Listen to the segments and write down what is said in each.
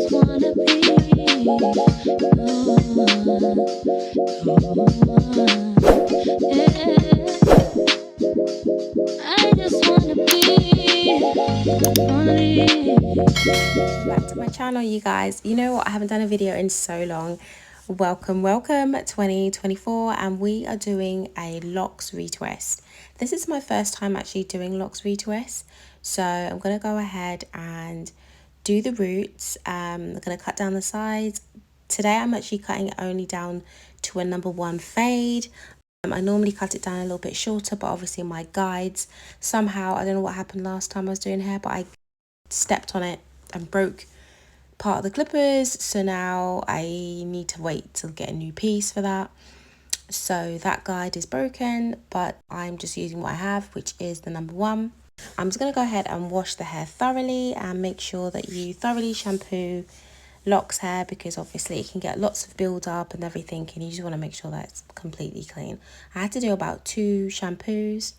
just wanna be I just wanna be Back to my channel, you guys. You know what, I haven't done a video in so long. Welcome 2024, and we are doing a Locs retwist. This is my first time actually doing Locs retwist, so I'm gonna go ahead and do the roots. I'm gonna cut down the sides. Today I'm actually cutting it only down to a number 1 fade. I normally cut it down a little bit shorter, but obviously my guides, somehow, I don't know what happened last time I was doing hair, but I stepped on it and broke part of the clippers, so now I need to wait to get a new piece for that. So that guide is broken, but I'm just using what I have, which is the number 1. I'm just going to go ahead and wash the hair thoroughly and make sure that you thoroughly shampoo Locs hair, because obviously it can get lots of build up and everything, and you just want to make sure that it's completely clean. I had to do about 2 shampoos,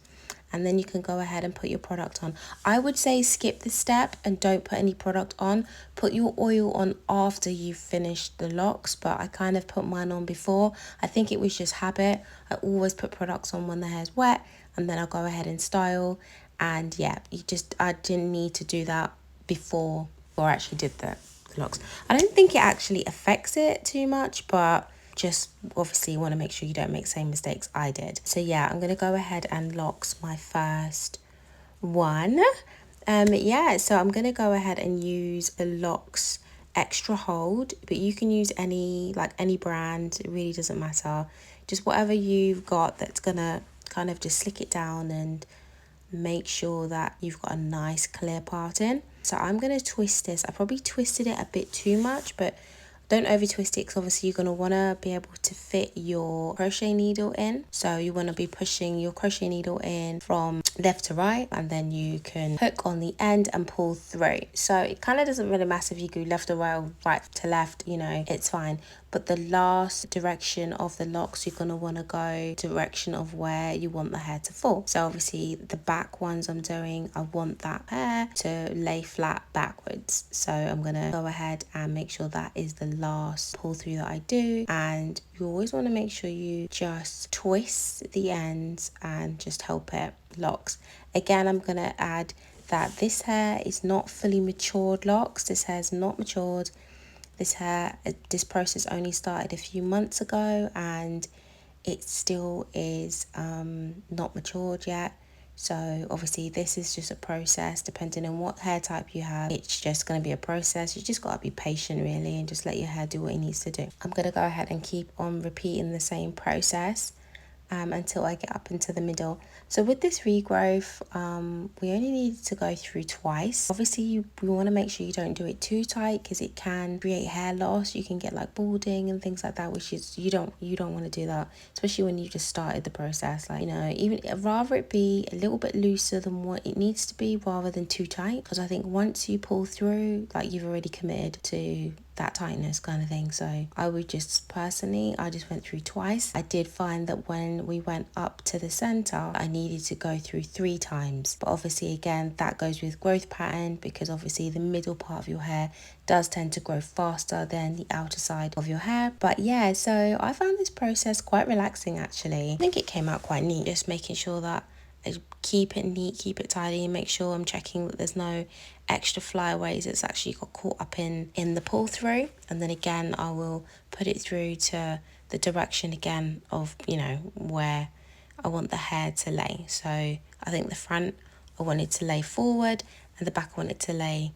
and then you can go ahead and put your product on. I would say skip this step and don't put any product on. Put your oil on after you've finished the locks, but I kind of put mine on before. I think it was just habit. I always put products on when the hair's wet, and then I'll go ahead and style. And yeah, I didn't need to do that before I actually did the locks. I don't think it actually affects it too much, but just obviously you want to make sure you don't make the same mistakes I did. So yeah, I'm going to go ahead and Locs my first one. Yeah, so I'm going to go ahead and use a Locs extra hold, but you can use any brand. It really doesn't matter. Just whatever you've got that's going to kind of just slick it down and make sure that you've got a nice clear part in. So I'm going to twist this. I probably twisted it a bit too much, but don't over twist it, because obviously you're going to want to be able to fit your crochet needle in. So you want to be pushing your crochet needle in from left to right, and then you can hook on the end and pull through. So it kind of doesn't really matter if you go left to right or right to left, you know, it's fine. But the last direction of the locks, you're going to want to go direction of where you want the hair to fall. So obviously the back ones I'm doing, I want that hair to lay flat backwards. So I'm going to go ahead and make sure that is the last pull through that I do. And you always want to make sure you just twist the ends and just help it locks. Again, I'm going to add that this hair is not fully matured locks. This hair is not matured. This process only started a few months ago, and it still is not matured yet. So obviously this is just a process. Depending on what hair type you have, it's just going to be a process. You just got to be patient really, and just let your hair do what it needs to do. I'm going to go ahead and keep on repeating the same process until I get up into the middle. So with this regrowth, we only need to go through twice. Obviously we want to make sure you don't do it too tight, because it can create hair loss. You can get like balding and things like that, which is you don't want to do that, especially when you just started the process. Like, you know, even rather it be a little bit looser than what it needs to be rather than too tight, because I think once you pull through, like, you've already committed to that tightness kind of thing. So I would just personally, I just went through twice. I did find that when we went up to the center, I needed to go through 3 times, but obviously again that goes with growth pattern, because obviously the middle part of your hair does tend to grow faster than the outer side of your hair. But yeah, so I found this process quite relaxing actually. I think it came out quite neat, just making sure that I keep it neat, keep it tidy, and make sure I'm checking that there's no extra flyaways that's actually got caught up in the pull through. And then again I will put it through to the direction again of, you know, where I want the hair to lay. So I think the front I want it to lay forward, and the back I want it to lay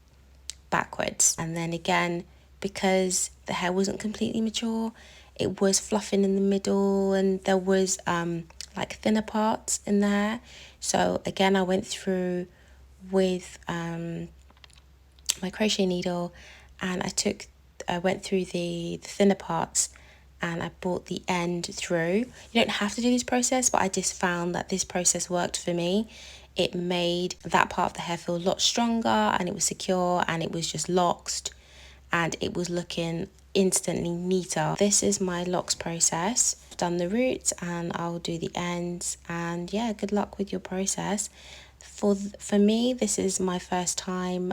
backwards. And then again, because the hair wasn't completely mature, it was fluffing in the middle, and there was like thinner parts in the hair. So again, I went through with my crochet needle, and I went through the thinner parts, and I brought the end through. You don't have to do this process, but I just found that this process worked for me. It made that part of the hair feel a lot stronger, and it was secure, and it was just loxed, and it was looking instantly neater. This is my locks process. I've done the roots and I'll do the ends, and yeah, good luck with your process. For me, this is my first time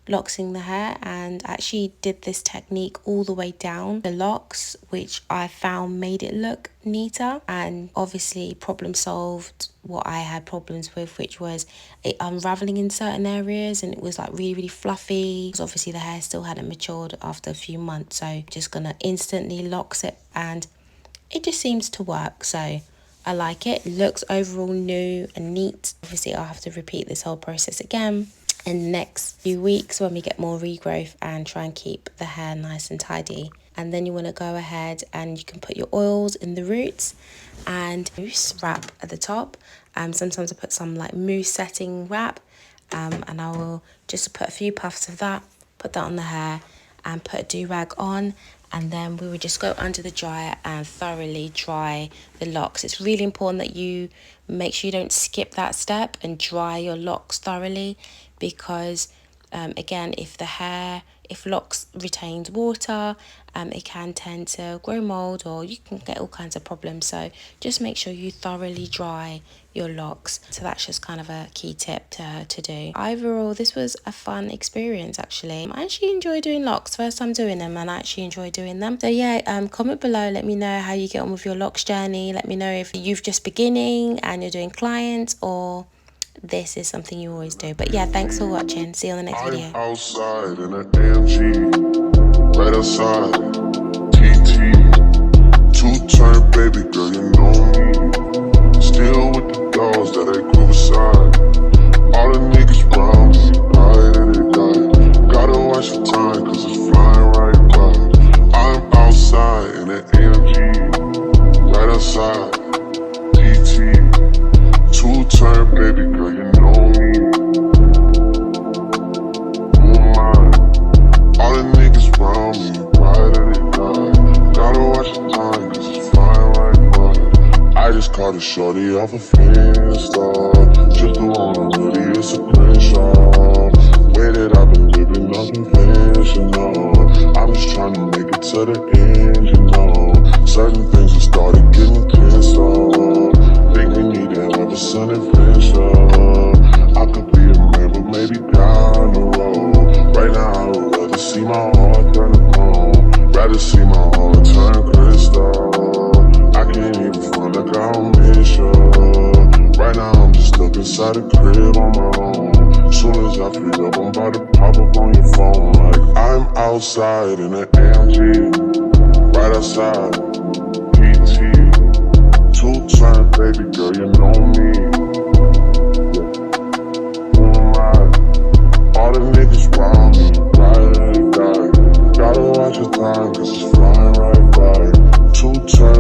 locksing the hair, and actually did this technique all the way down the locks, which I found made it look neater and obviously problem solved what I had problems with, which was it unraveling in certain areas, and it was like really fluffy because obviously the hair still hadn't matured after a few months. So just gonna instantly locks it, and it just seems to work. So I like it. It looks overall new and neat. Obviously I'll have to repeat this whole process again in the next few weeks when we get more regrowth and try and keep the hair nice and tidy. And then you want to go ahead and you can put your oils in the roots and mousse wrap at the top. Sometimes I put some like mousse setting wrap, and I will just put a few puffs of that, put that on the hair and put a do-rag on, and then we would just go under the dryer and thoroughly dry the locks. It's really important that you make sure you don't skip that step and dry your locks thoroughly, because again, if locks retains water, it can tend to grow mold, or you can get all kinds of problems. So just make sure you thoroughly dry your locks. So that's just kind of a key tip to do. Overall, this was a fun experience actually. I actually enjoy doing locks, first time doing them, and I actually enjoy doing them. So yeah, comment below, let me know how you get on with your Locs journey. Let me know if you've just beginning and you're doing clients, or this is something you always do. But yeah, thanks for watching. See you on the next video. I'm outside in an AMG, right outside, TT, two-turn baby girl, you know me. Still with the dogs that I grew beside. All the niggas round me, right they die. Gotta watch the time, cause it's flying right by. I'm outside in an AMG, right outside, TT, two-turn baby girl, you know me. Who am I? All the niggas round me, right they die. Gotta watch the time, cause it's flying right by. I just caught a shorty off a Finsta, just the one I'm really, it's a crenshaw. Way that I've been living unconventional, I'm just trying to make it to the end, you know. Certain things have started getting pissed off. Think we need to have a sun adventure. I could be a man, but maybe down the road. Right now I would rather see my heart turn to chrome, rather see my heart turn crystal. I can't even front like I don't miss you. Right now I'm just stuck inside the crib on my own. Soon as I free up, I'm about to pop up on your phone. Like I'm outside in an AMG, right outside, PT, two-turn baby girl, you know me. Who am I? All the niggas round me, right they die. Gotta watch the time, cause it's flying right by. Two-turn